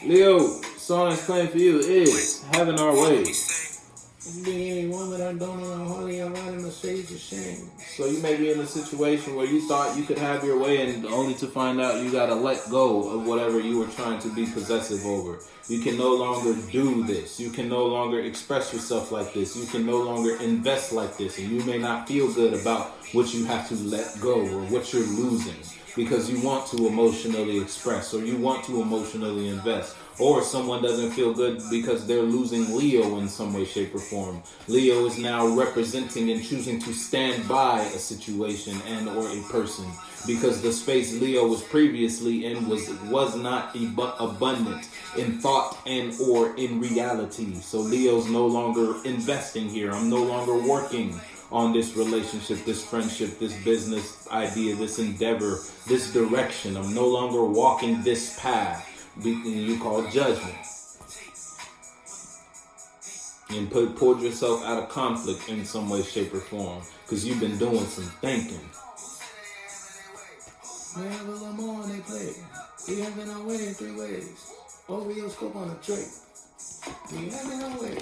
Leo, song that's playing for you is Having Our Way. Be any woman I don't know hardly around in the stage of shame. So you may be in a situation where you thought you could have your way and only to find out you gotta let go of whatever you were trying to be possessive over. You can no longer do this. You can no longer express yourself like this. You can no longer invest like this. And you may not feel good about what you have to let go or what you're losing because you want to emotionally express or you want to emotionally invest. Or someone doesn't feel good because they're losing Leo in some way, shape, or form. Leo is now representing and choosing to stand by a situation and or a person because the space Leo was previously in was not abundant in thought and or in reality. So Leo's no longer investing here. I'm no longer working on this relationship, this friendship, this business idea, this endeavor, this direction. I'm no longer walking this path. You call judgment. And pulled yourself out of conflict in some way, shape, or form. Because you've been doing some thinking. Wherever Lamar they play, we having our way in 3 ways. OVO scope on a tray. We having our way.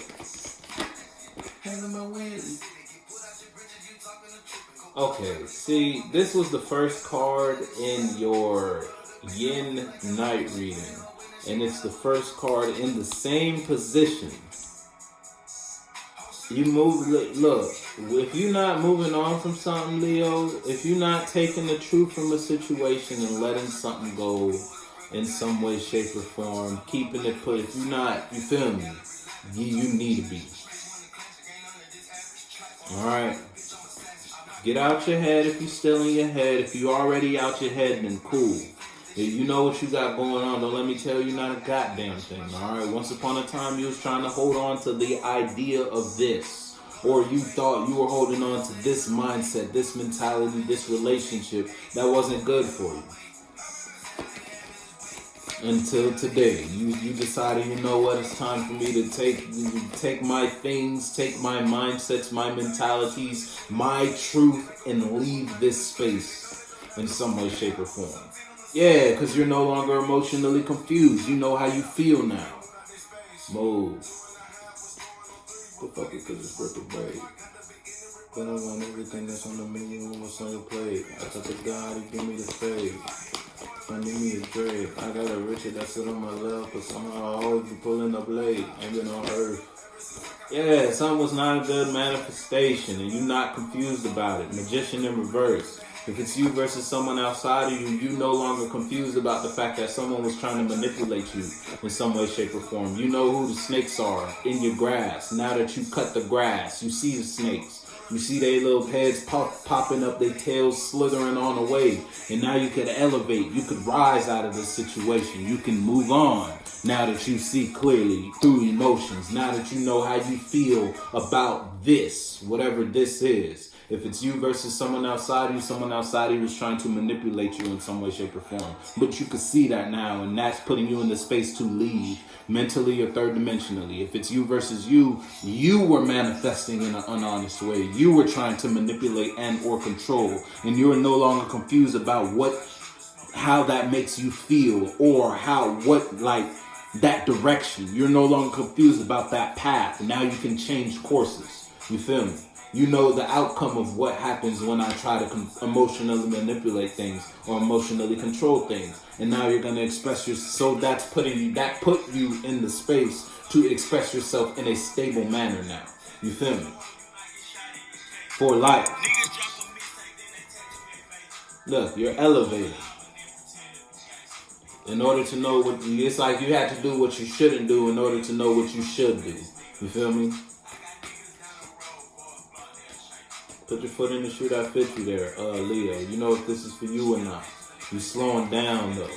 Having my way. Okay, see, this was the first card in your Yin night reading. And it's the first card in the same position. You move, look, if you're not moving on from something, Leo, if you're not taking the truth from a situation and letting something go in some way, shape, or form, keeping it put, if you're not, you feel me, you need to be. Alright. Get out your head if you're still in your head. If you're already out your head, then cool. If you know what you got going on, don't let me tell you not a goddamn thing, alright? Once upon a time, you was trying to hold on to the idea of this. Or you thought you were holding on to this mindset, this mentality, this relationship that wasn't good for you. Until today, you decided, you know what, it's time for me to take my things, take my mindsets, my mentalities, my truth, and leave this space in some way, shape, or form. Yeah, because you're no longer emotionally confused. You know how you feel now. Move. The fuck is because it's worth the break. But I want everything that's on the menu and what's on your plate. I thought the God, he give me the faith. I need me a Drake. I got a Richard that sit on my left, but somehow I always be pulling up late. Ain't been on earth. Yeah, something was not a good manifestation, and you're not confused about it. Magician in reverse. If it's you versus someone outside of you, you no longer confused about the fact that someone was trying to manipulate you in some way, shape, or form. You know who the snakes are in your grass. Now that you cut the grass, you see the snakes. You see their little heads popping up, their tails slithering on away. And now you could elevate. You could rise out of this situation. You can move on now that you see clearly through emotions. Now that you know how you feel about this, whatever this is. If it's you versus someone outside of you was trying to manipulate you in some way, shape, or form. But you can see that now, and that's putting you in the space to leave, mentally or third dimensionally. If it's you versus you were manifesting in an unhonest way. You were trying to manipulate and or control, and you're no longer confused about how that makes you feel or that direction. You're no longer confused about that path. Now you can change courses. You feel me? You know the outcome of what happens when I try to emotionally manipulate things or emotionally control things. And now you're going to express yourself. So that put you in the space to express yourself in a stable manner now. You feel me? For life. Look, you're elevating. In order to know it's like you had to do what you shouldn't do in order to know what you should do. You feel me? Put your foot in the shoe that fits you there, Leo. You know if this is for you or not. You slowing down though.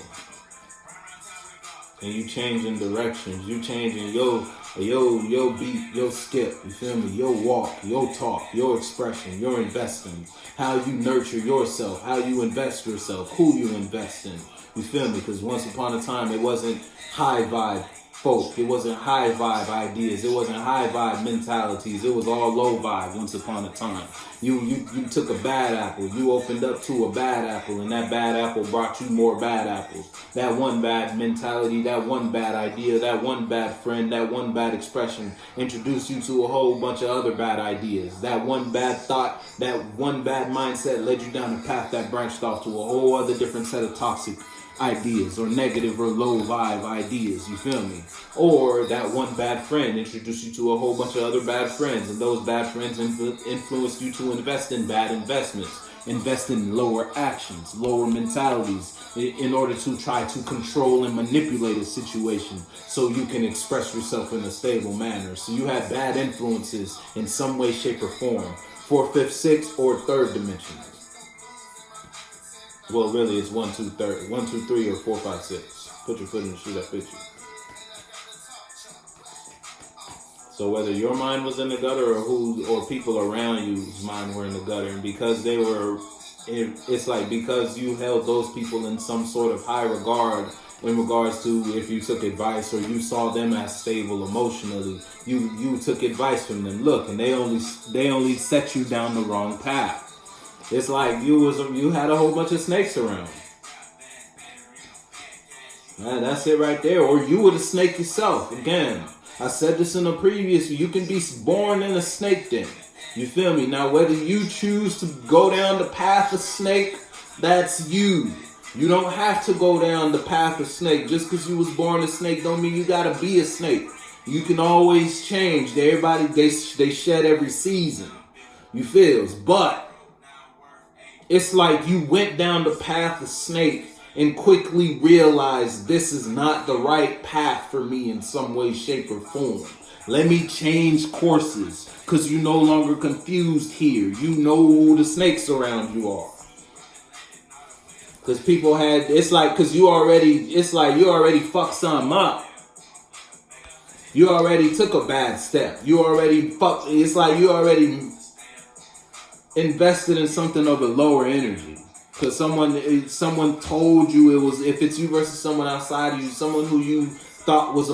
And you changing directions. You changing your beat, your skip. You feel me? Your walk, your talk, your expression, your investing. How you nurture yourself. How you invest yourself. Who you invest in. You feel me? Because once upon a time it wasn't high vibe folk. It wasn't high vibe ideas. It wasn't high vibe mentalities. It was all low vibe once upon a time. You took a bad apple. You opened up to a bad apple, and that bad apple brought you more bad apples. That one bad mentality, that one bad idea, that one bad friend, that one bad expression introduced you to a whole bunch of other bad ideas. That one bad thought, that one bad mindset led you down a path that branched off to a whole other different set of toxic ideas or negative or low vibe ideas, you feel me? Or that one bad friend introduced you to a whole bunch of other bad friends, and those bad friends influenced you to invest in bad investments, invest in lower actions, lower mentalities, in order to try to control and manipulate a situation so you can express yourself in a stable manner. So you have bad influences in some way, shape, or form, 4th, 5th, 6th, or 3rd dimension. Well, really, it's 1, 2, 3, 1, 2, 3, or 4, 5, 6. Put your foot in the shoe that fits you. So whether your mind was in the gutter or people around you's mind were in the gutter, and because they were, it's like because you held those people in some sort of high regard in regards to if you took advice or you saw them as stable emotionally, you took advice from them. Look, and they only set you down the wrong path. It's like you had a whole bunch of snakes around. Man, that's it right there. Or you were the snake yourself. Again, I said this in a previous, you can be born in a snake den. You feel me? Now, whether you choose to go down the path of snake, that's you. You don't have to go down the path of snake. Just because you was born a snake don't mean you gotta be a snake. You can always change. Everybody, they shed every season. You feels? But it's like you went down the path of snake and quickly realized this is not the right path for me in some way, shape, or form. Let me change courses because you're no longer confused here. You know who the snakes around you are. Because people had, it's like, because you already fucked something up. You already took a bad step. You already fucked, it's like you already invested in something of a lower energy. Because someone told you it was, if it's you versus someone outside of you, someone who you thought was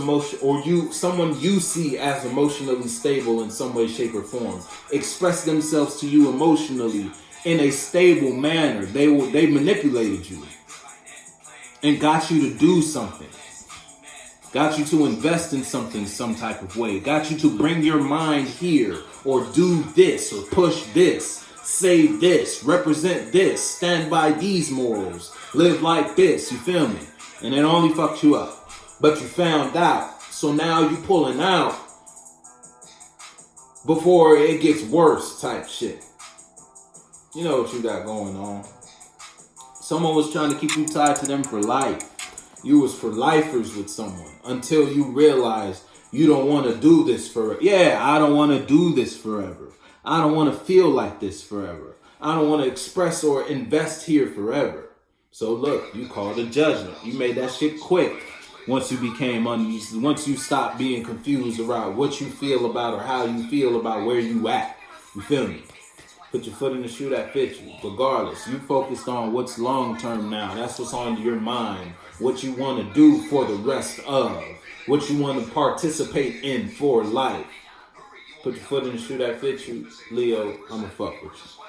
someone you see as emotionally stable in some way, shape, or form, express themselves to you emotionally in a stable manner. They manipulated you and got you to do something. Got you to invest in something some type of way. Got you to bring your mind here or do this or push this. Say this, represent this, stand by these morals, live like this, you feel me? And it only fucked you up. But you found out. So now you pulling out before it gets worse type shit. You know what you got going on. Someone was trying to keep you tied to them for life. You was for lifers with someone until you realized you don't want to do this forever. Yeah, I don't want to do this forever. I don't want to feel like this forever. I don't want to express or invest here forever. So look, you called a judgment. You made that shit quick. Once you stopped being confused around what you feel about or how you feel about where you at. You feel me? Put your foot in the shoe that fits you. Regardless, you focused on what's long term now. That's what's on your mind. What you want to do for the rest of. What you want to participate in for life. Put your foot in the shoe that fits you. Leo, I'ma fuck with you.